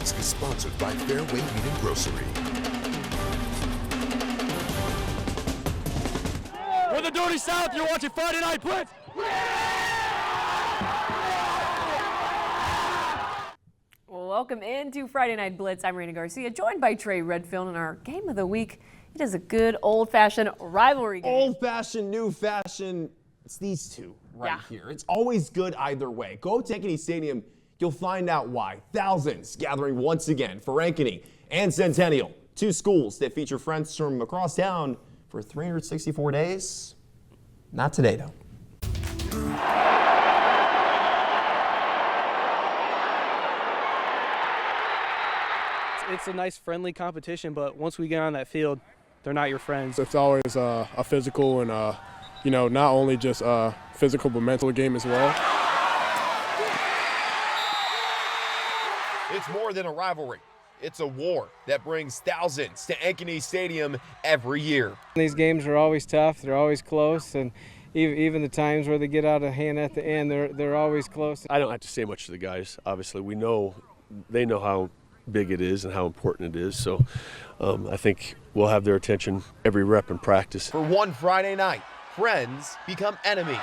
Weeks is sponsored by Fairway Meat and Grocery. We're the Dirty South, you're watching Friday Night Blitz! Welcome into Friday Night Blitz. I'm Raina Garcia, joined by Trey Redfield, and our game of the week, it is a good old-fashioned rivalry game. Old-fashioned, new-fashioned, it's these two right here. It's always good either way. Go to Ankeny Stadium, you'll find out why. Thousands gathering once again for Ankeny and Centennial, two schools that feature friends from across town for 364 days. Not today, though. It's a nice friendly competition, but once we get on that field, they're not your friends. It's always a physical and, not only just a physical but mental game as well. It's more than a rivalry. It's a war that brings thousands to Ankeny Stadium every year. These games are always tough. They're always close, and even the times where they get out of hand at the end, they're always close. I don't have to say much to the guys. Obviously, they know how big it is and how important it is. So I think we'll have their attention every rep in practice. For one Friday night, friends become enemies.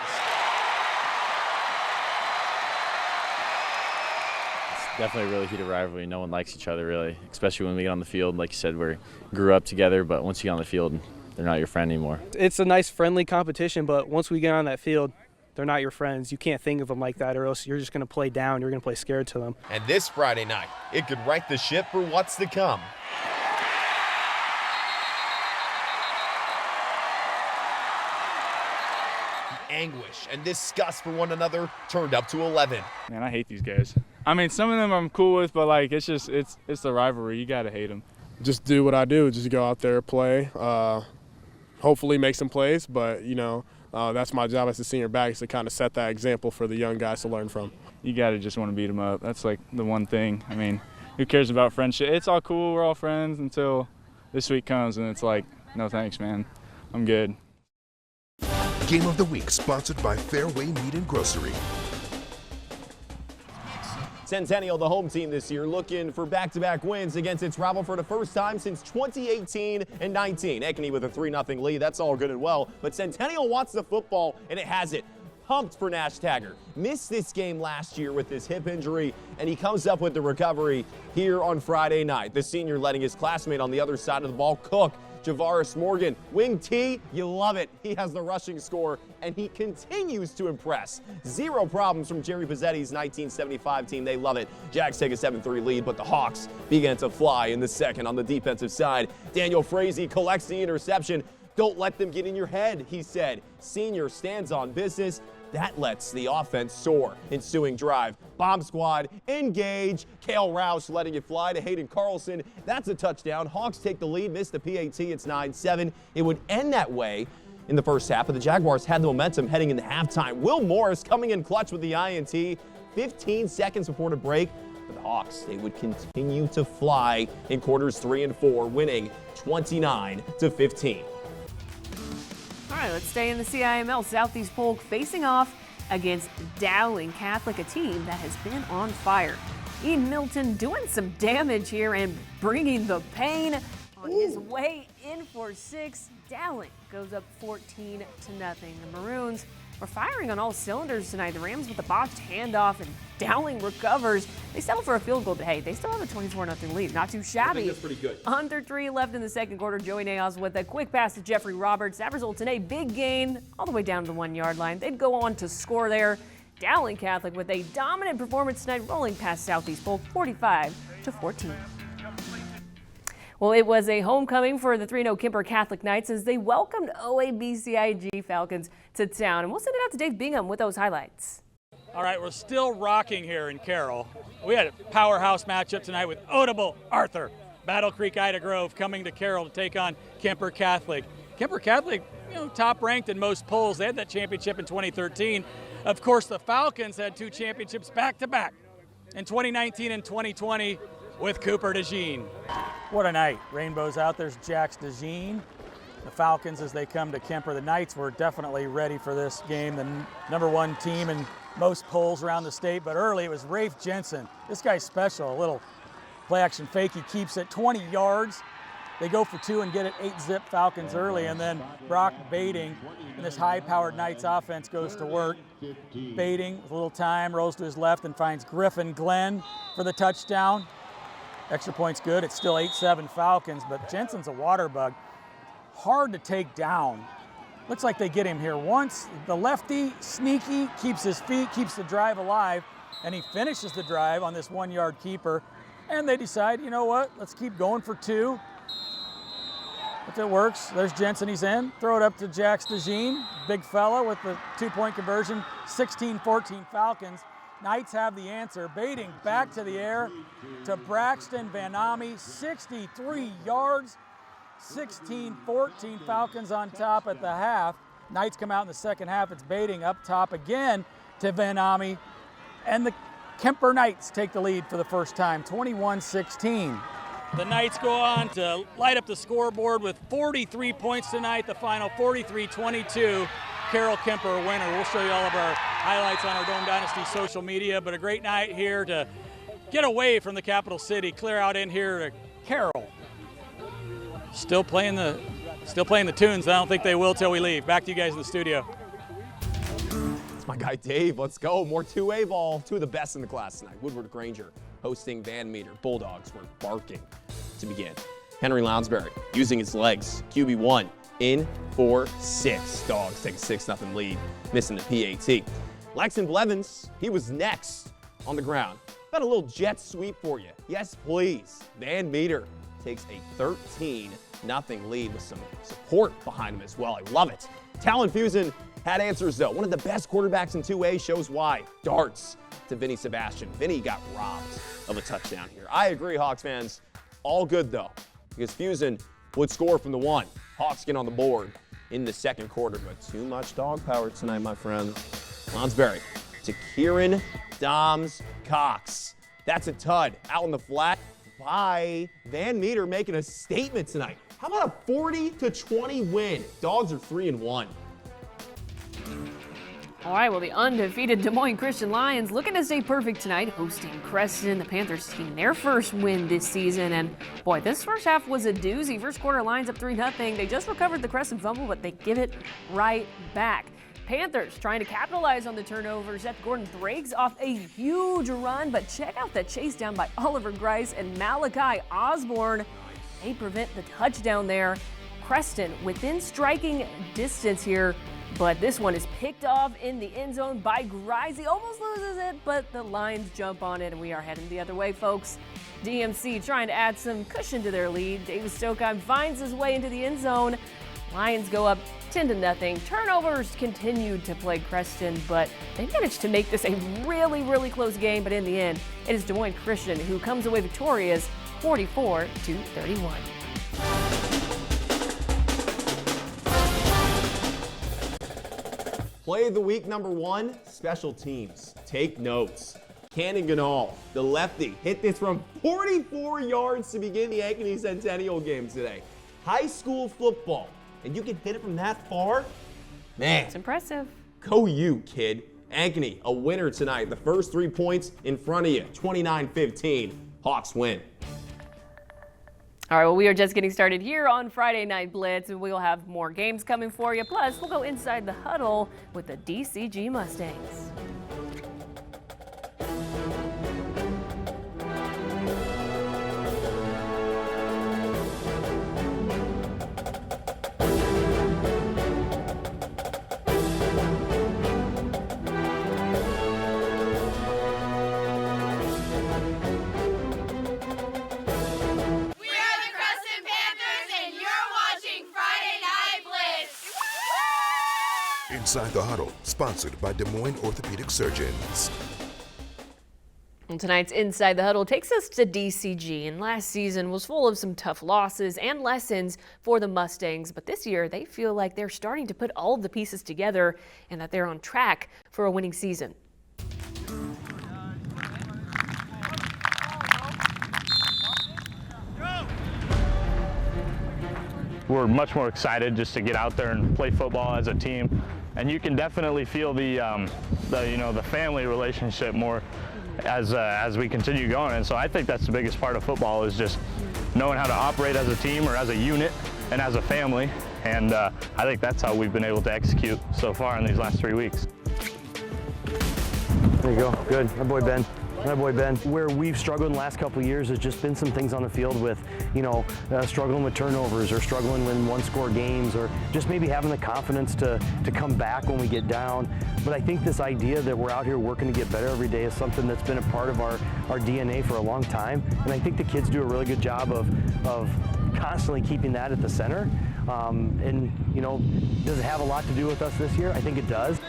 Definitely a really heated rivalry. No one likes each other, really, especially when we get on the field. Like you said, we grew up together, but once you get on the field, they're not your friend anymore. It's a nice friendly competition, but once we get on that field, they're not your friends. You can't think of them like that, or else you're just going to play down. You're going to play scared to them. And this Friday night, it could right the ship for what's to come. Anguish and disgust for one another turned up to 11. Man, I hate these guys. I mean, some of them I'm cool with, but like it's the rivalry. You gotta hate them. Just do what I do. Just go out there, play. Hopefully make some plays, but that's my job as a senior back, is to kind of set that example for the young guys to learn from. You gotta just want to beat them up. That's like the one thing. I mean, who cares about friendship? It's all cool. We're all friends until this week comes, and it's like, no thanks, man. I'm good. Game of the Week sponsored by Fairway Meat and Grocery. Centennial, the home team this year, looking for back-to-back wins against its rival for the first time since 2018 and 19. Ankeny with a 3-0 lead. That's all good and well, but Centennial wants the football, and it has it. Pumped for Nash Taggart. Missed this game last year with his hip injury, and he comes up with the recovery here on Friday night. The senior letting his classmate on the other side of the ball cook. Javaris Morgan, wing T, you love it. He has the rushing score, and he continues to impress. Zero problems from Jerry Pizzetti's 1975 team. They love it. Jags take a 7-3 lead, but the Hawks began to fly in the second on the defensive side. Daniel Frazee collects the interception. Don't let them get in your head, he said. Senior stands on business. That lets the offense soar. Ensuing drive. Bomb squad, engage. Kale Rouse letting it fly to Hayden Carlson. That's a touchdown. Hawks take the lead, miss the PAT. It's 9-7. It would end that way in the first half, but the Jaguars had the momentum heading into halftime. Will Morris coming in clutch with the INT. 15 seconds before the break. For the Hawks, they would continue to fly in quarters 3 and 4, winning 29-15. All right, let's stay in the CIML. Southeast Polk facing off against Dowling Catholic, a team that has been on fire. Ian Milton doing some damage here and bringing the pain on his way in for 6. Dowling goes up 14-0. The Maroons were firing on all cylinders tonight. The Rams with a botched handoff, and Dowling recovers. They settle for a field goal, but hey, they still have a 24-0 lead. Not too shabby. I think that's pretty good. Under 3 left in the second quarter. Joey Naos with a quick pass to Jeffrey Roberts. That results in a big gain all the way down to the 1-yard line. They'd go on to score there. Dowling Catholic with a dominant performance tonight, rolling past Southeast Polk 45-14. Well, it was a homecoming for the 3-0 Kemper Catholic Knights as they welcomed OABCIG Falcons to town. And we'll send it out to Dave Bingham with those highlights. All right, we're still rocking here in Carroll. We had a powerhouse matchup tonight with Odable Arthur. Battle Creek Ida Grove coming to Carroll to take on Kemper Catholic. Kemper Catholic, top ranked in most polls. They had that championship in 2013. Of course, the Falcons had 2 championships back-to-back in 2019 and 2020 with Cooper DeJean. What a night. Rainbows out. There's Jax DeJean. The Falcons, as they come to Kemper. The Knights were definitely ready for this game. The #1 team in most polls around the state. But early, it was Rafe Jensen. This guy's special. A little Play action fake, he keeps it 20 yards. They go for 2 and get it 8-zip Falcons early, and then Brock baiting, and this high-powered Knights offense goes to work. Baiting with a little time, rolls to his left and finds Griffin Glenn for the touchdown. Extra point's good. It's still 8-7 Falcons, but Jensen's a water bug. Hard to take down. Looks like they get him here once. The lefty, sneaky, keeps his feet, keeps the drive alive, and he finishes the drive on this 1-yard keeper. And they decide, you know what, let's keep going for 2. If it works, there's Jensen, he's in. Throw it up to Jax DeJean, big fella with the 2-point conversion, 16-14 Falcons. Knights have the answer. Baiting back to the air to Braxton Vanami, 63 yards, 16-14 Falcons on top at the half. Knights come out in the second half. It's Baiting up top again to Vanami. And the Kemper Knights take the lead for the first time, 21-16. The Knights go on to light up the scoreboard with 43 points tonight, the final 43-22. Carroll Kemper a winner. We'll show you all of our highlights on our Dome Dynasty social media, but a great night here to get away from the capital city, clear out in here to Carroll. Still playing the tunes. I don't think they will till we leave. Back to you guys in the studio. It's my guy Dave. Let's go. More 2A ball. 2 of the best in the class tonight. Woodward Granger hosting Van Meter. Bulldogs were barking to begin. Henry Lounsbury using his legs. QB1 in for 6. Dogs take a 6-0 lead, missing the PAT. Lexon Blevins, he was next on the ground. Got a little jet sweep for you. Yes, please. Van Meter takes a 13-0 lead with some support behind him as well. I love it. Talon Fusen had answers, though. One of the best quarterbacks in 2A shows why. Darts to Vinny Sebastian. Vinny got robbed of a touchdown here. I agree, Hawks fans. All good, though, because Fusen would score from the 1. Hawks get on the board in the second quarter, but too much dog power tonight, my friends. Lounsbury to Kieran Doms Cox. That's a tud out in the flat by Van Meter, making a statement tonight. How about a 40-20 win? Dogs are 3-1. All right, well, the undefeated Des Moines Christian Lions looking to stay perfect tonight, hosting Creston. The Panthers team their first win this season, and boy, this first half was a doozy. First quarter, Lions up 3-0. They just recovered the Creston fumble, but they give it right back. Panthers trying to capitalize on the turnover. Seth Gordon breaks off a huge run, but check out the chase down by Oliver Grice and Malachi Osborne. They prevent the touchdown there. Creston within striking distance here, but this one is picked off in the end zone by Grice. He almost loses it, but the Lions jump on it, and we are heading the other way, folks. DMC trying to add some cushion to their lead. David Stokheim finds his way into the end zone. Lions go up 10-0. Turnovers continued to plague Creston, but they managed to make this a really, really close game. But in the end, it is Des Moines Christian who comes away victorious, 44-31. Play of the week number 1, special teams. Take notes. Cannon Ganal, the lefty, hit this from 44 yards to begin the Ankeny Centennial game today. High school football, and you can hit it from that far? Man. It's impressive. Go you, kid. Ankeny, a winner tonight. The first 3 points in front of you, 29-15. Hawks win. All right, well, we are just getting started here on Friday Night Blitz, and we'll have more games coming for you. Plus, we'll go inside the huddle with the DCG Mustangs. Inside the Huddle, sponsored by Des Moines Orthopedic Surgeons. And tonight's Inside the Huddle takes us to DCG, and last season was full of some tough losses and lessons for the Mustangs, but this year they feel like they're starting to put all of the pieces together and that they're on track for a winning season. We're much more excited just to get out there and play football as a team, and you can definitely feel the family relationship more as we continue going. And so I think that's the biggest part of football, is just knowing how to operate as a team or as a unit and as a family. And I think that's how we've been able to execute so far in these last 3 weeks. There you go. Good. My boy Ben. My boy Ben. Where we've struggled in the last couple of years has just been some things on the field with, struggling with turnovers or struggling in one-score games, or just maybe having the confidence to come back when we get down. But I think this idea that we're out here working to get better every day is something that's been a part of our DNA for a long time. And I think the kids do a really good job of constantly keeping that at the center. Does it have a lot to do with us this year? I think it does.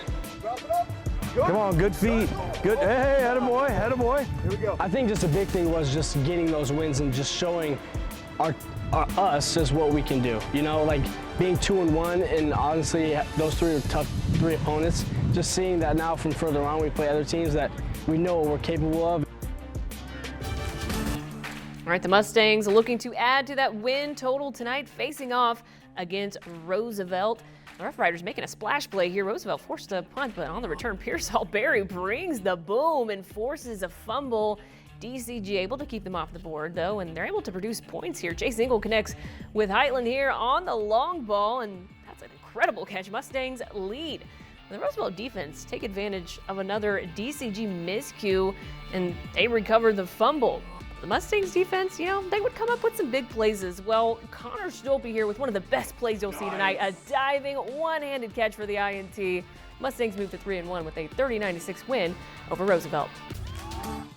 Come on, good feet. Good. Hey, attaboy, attaboy. Here we go. I think just a big thing was just getting those wins and just showing us is what we can do. Like being 2-1, and honestly, those 3 are tough 3 opponents. Just seeing that now from further on, we play other teams that we know what we're capable of. All right, the Mustangs looking to add to that win total tonight, facing off against Roosevelt. The Rough Riders making a splash play here. Roosevelt forced a punt, but on the return, Pearsall Berry brings the boom and forces a fumble. DCG able to keep them off the board, though, and they're able to produce points here. Chase Ingle connects with Heitland here on the long ball, and that's an incredible catch. Mustangs lead. The Roosevelt defense take advantage of another DCG miscue, and they recover the fumble. The Mustangs defense, they would come up with some big plays as well. Connor Stolpe here with one of the best plays you'll see tonight. A diving one-handed catch for the INT. Mustangs move to 3-1 with a 30-96 win over Roosevelt.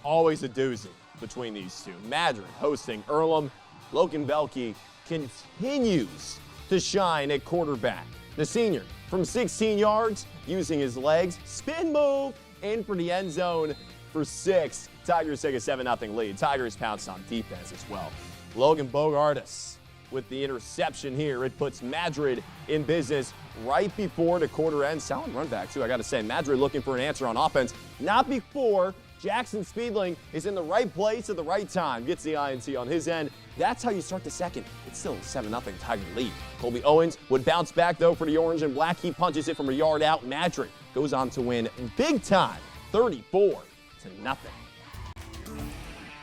Always a doozy between these two. Madrid hosting Earlham. Logan Belke continues to shine at quarterback. The senior from 16 yards, using his legs, spin move, in for the end zone for 6. Tigers take a 7-0 lead. Tigers pounce on defense as well. Logan Bogartis with the interception here. It puts Madrid in business right before the quarter end. Solid run back, too, I got to say. Madrid looking for an answer on offense. Not before Jackson Speedling is in the right place at the right time. Gets the INT on his end. That's how you start the second. It's still a 7-0 Tiger lead. Colby Owens would bounce back, though, for the orange and black. He punches it from a yard out. Madrid goes on to win big time, 34-0.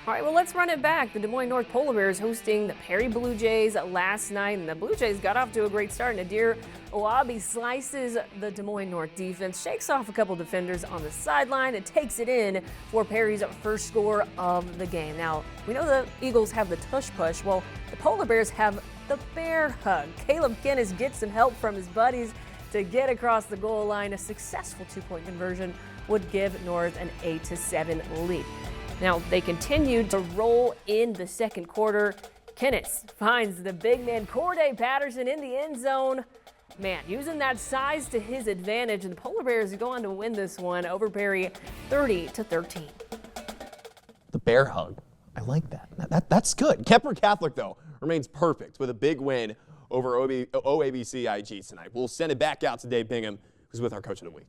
All right, well, let's run it back. The Des Moines North Polar Bears hosting the Perry Blue Jays last night, and the Blue Jays got off to a great start. Nadir Oabi slices the Des Moines North defense, shakes off a couple defenders on the sideline, and takes it in for Perry's first score of the game. Now, we know the Eagles have the tush push. Well, the Polar Bears have the bear hug. Caleb Kennis gets some help from his buddies to get across the goal line. A successful 2-point conversion would give North an 8-7 lead. Now, they continued to roll in the second quarter. Kennis finds the big man Corday Patterson in the end zone. Man, using that size to his advantage, and the Polar Bears go on to win this one over Perry 30-13. The bear hug. I like that. That's good. Kemper Catholic, though, remains perfect with a big win over OABC IG tonight. We'll send it back out to Dave Bingham, who's with our Coach of the Week.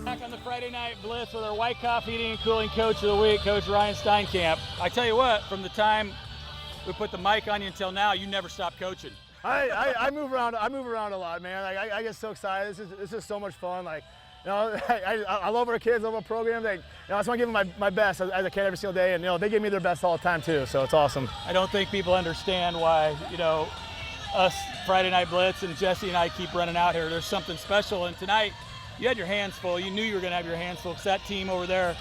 Back on the Friday Night Blitz with our White Coffee Eating and Cooling Coach of the Week, Coach Ryan Steinkamp. I tell you what, from the time we put the mic on you until now, you never stopped coaching. I move around. I move around a lot, man. I get so excited. This is so much fun. I love our kids, love our program. I just want to give them my best as I can every single day, and they give me their best all the time too. So it's awesome. I don't think people understand why us Friday Night Blitz and Jesse and I keep running out here. There's something special, and tonight you had your hands full. You knew you were going to have your hands full because that team over there,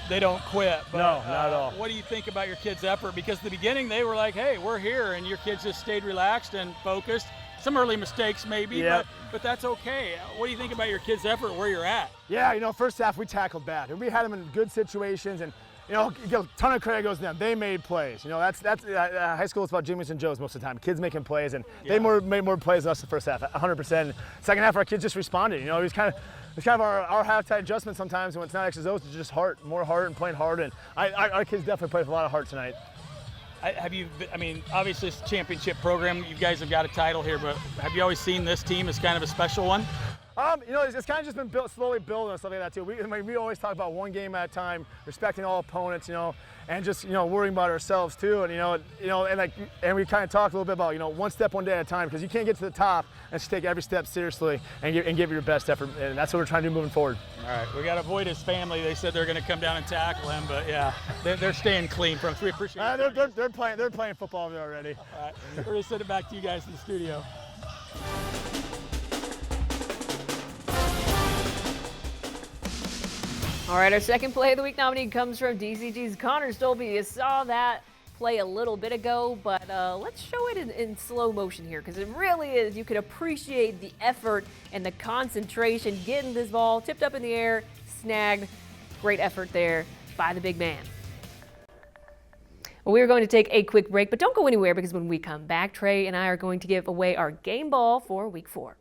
they don't quit. But, no, not at all. What do you think about your kids' effort? Because at the beginning they were like, hey, we're here, and your kids just stayed relaxed and focused. Some early mistakes maybe, yep. but that's okay. What do you think about your kids' effort, where you're at? Yeah, first half we tackled bad. We had them in good situations, and a ton of credit goes to them. They made plays. That's high school is about Jimmy's and Joe's most of the time. Kids making plays, and they made more plays than us the first half, 100%. Second half, our kids just responded. It was kind of our halftime adjustment sometimes when it's not X's O's, it's just more heart and playing hard. And our kids definitely played with a lot of heart tonight. Obviously it's a championship program. You guys have got a title here, but have you always seen this team as kind of a special one? It's kind of just been slowly building and stuff like that too. We always talk about one game at a time, respecting all opponents, and just worrying about ourselves too. And we kind of talked a little bit about one step, one day at a time, because you can't get to the top and just take every step seriously and give your best effort. And that's what we're trying to do moving forward. All right, we got to avoid his family. They said they're going to come down and tackle him, but yeah, they're staying clean from us. We appreciate it. They're playing football there already. All right, we're going to send it back to you guys in the studio. All right, our second play of the week nominee comes from DCG's Connor Stolpe. You saw that play a little bit ago, but let's show it in slow motion here, because it really is. You can appreciate the effort and the concentration getting this ball tipped up in the air, snagged. Great effort there by the big man. Well, we're going to take a quick break, but don't go anywhere, because when we come back, Trey and I are going to give away our game ball for week 4.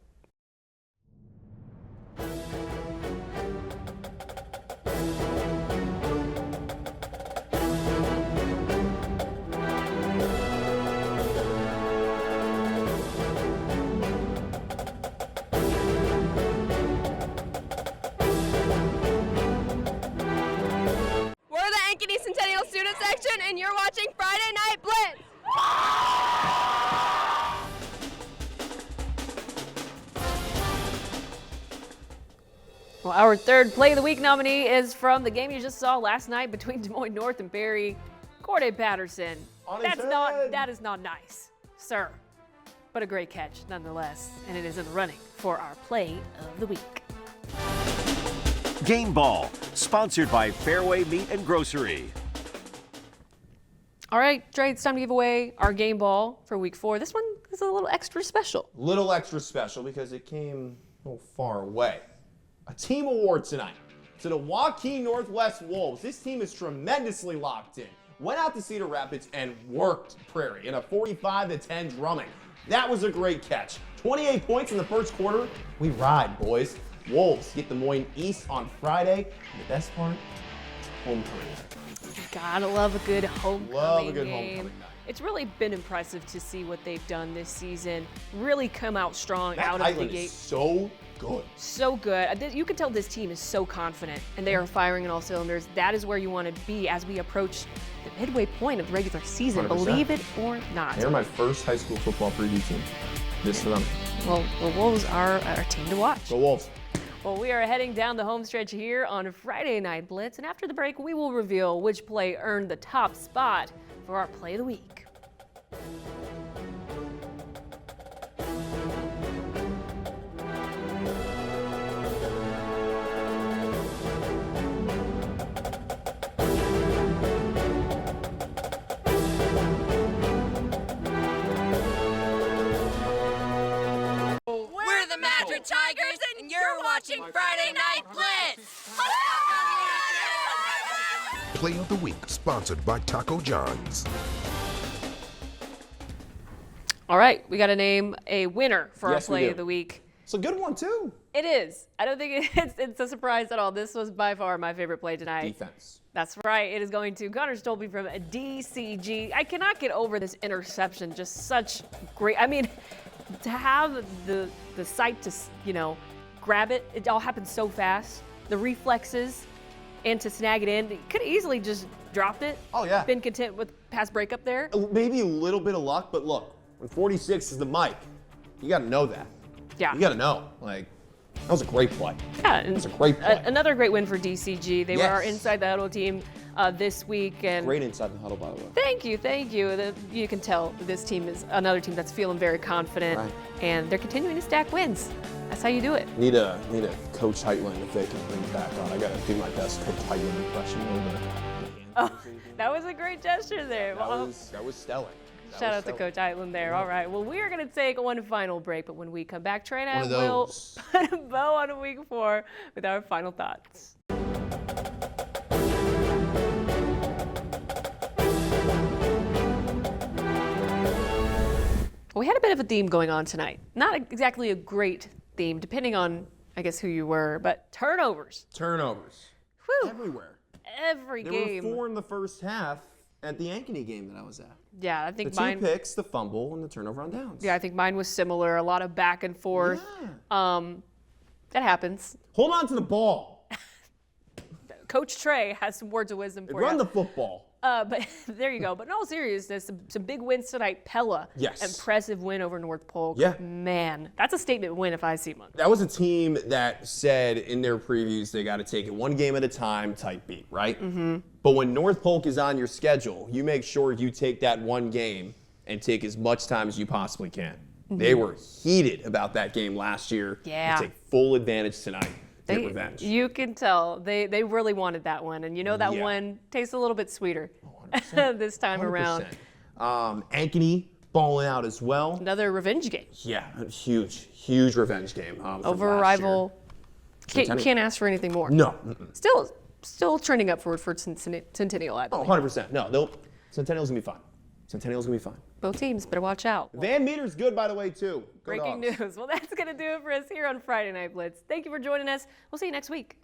Centennial Student Section, and you're watching Friday Night Blitz. Well, our third play of the week nominee is from the game you just saw last night between Des Moines North and Berry. Corday Patterson. That is not nice, sir. But a great catch nonetheless, and it is in the running for our play of the week. Game Ball, sponsored by Fairway Meat and Grocery. All right, Dre, it's time to give away our game ball for week 4. This one is a little extra special. Little extra special because it came a little far away. A team award tonight to the Waukee Northwest Wolves. This team is tremendously locked in. Went out to Cedar Rapids and worked Prairie in a 45-10 drumming. That was a great catch. 28 points in the first quarter. We ride, boys. Wolves get Des Moines East on Friday. And the best part, homecoming. Gotta love a good homecoming Love a good game. homecoming night. It's really been impressive to see what they've done this season. Really come out strong out of the gate. Is so good. So good. You can tell this team is so confident, and they are firing on all cylinders. That is where you want to be as we approach the midway point of the regular season. 100%. Believe it or not. They're my first high school football preview team. This for them. Well, the Wolves are our team to watch. Go Wolves. Well, we are heading down the home stretch here on Friday Night Blitz, and after the break, we will reveal which play earned the top spot for our play of the week. We're the Madrid Tigers, and you're watching Friday Night Blitz. Play of the Week, sponsored by Taco John's. All right, we got to name a winner for our play of the week. It's a good one, too. It is. I don't think it's a surprise at all. This was by far my favorite play tonight. Defense. That's right. It is going to Connor Stolpe from DCG. I cannot get over this interception. Just such great. I mean, to have the sight to, grab it, it all happened so fast. The reflexes, and to snag it in. Could have easily just dropped it. Oh, yeah. Been content with pass breakup there. Maybe a little bit of luck, but look, when 46 is the mic, you got to know that. Yeah. You got to know. That was a great play. Yeah. It was a great play. Another great win for DCG. They were our Inside the Huddle team this week. And great Inside the Huddle, by the way. Thank you. You can tell this team is another team that's feeling very confident. Right. And they're continuing to stack wins. That's how you do it. Need a Coach Heitland if they can bring it back on. I got to do my best Coach Heitland impression. Oh, that was a great gesture there. That was stellar. Shout out to Coach Heitland there. All right. Well, we are going to take one final break, but when we come back, Trey and I will put a bow on week 4 with our final thoughts. We had a bit of a theme going on tonight. Not exactly a great theme, depending on, I guess, who you were, but turnovers. Turnovers. Whew. Everywhere. Every game. There were 4 in the first half at the Ankeny game that I was at. Yeah, I think the mine. 2 picks, the fumble, and the turnover on downs. Yeah, I think mine was similar. A lot of back and forth. Yeah. That happens. Hold on to the ball. Coach Trey has some words of wisdom for you. Run the football. But there you go. But in all seriousness, some big wins tonight. Pella, yes. Impressive win over North Polk. Yeah. Man, that's a statement win if I see one. That was a team that said in their previews they got to take it one game at a time type beat, right? Mm-hmm. But when North Polk is on your schedule, you make sure you take that one game and take as much time as you possibly can. Mm-hmm. They were heated about that game last year. Yeah. They take full advantage tonight. Get revenge. You can tell they really wanted that one, and you know that one tastes a little bit sweeter this time 100%. Around. Ankeny balling out as well. Another revenge game. Yeah, a huge revenge game. Over a rival. Can't ask for anything more. No. Still trending upward for Centennial, I believe. 100%. No, Centennial's going to be fine. Centennial's going to be fine. Both teams better watch out. Van Meter's good, by the way, too. Breaking news. Well, that's going to do it for us here on Friday Night Blitz. Thank you for joining us. We'll see you next week.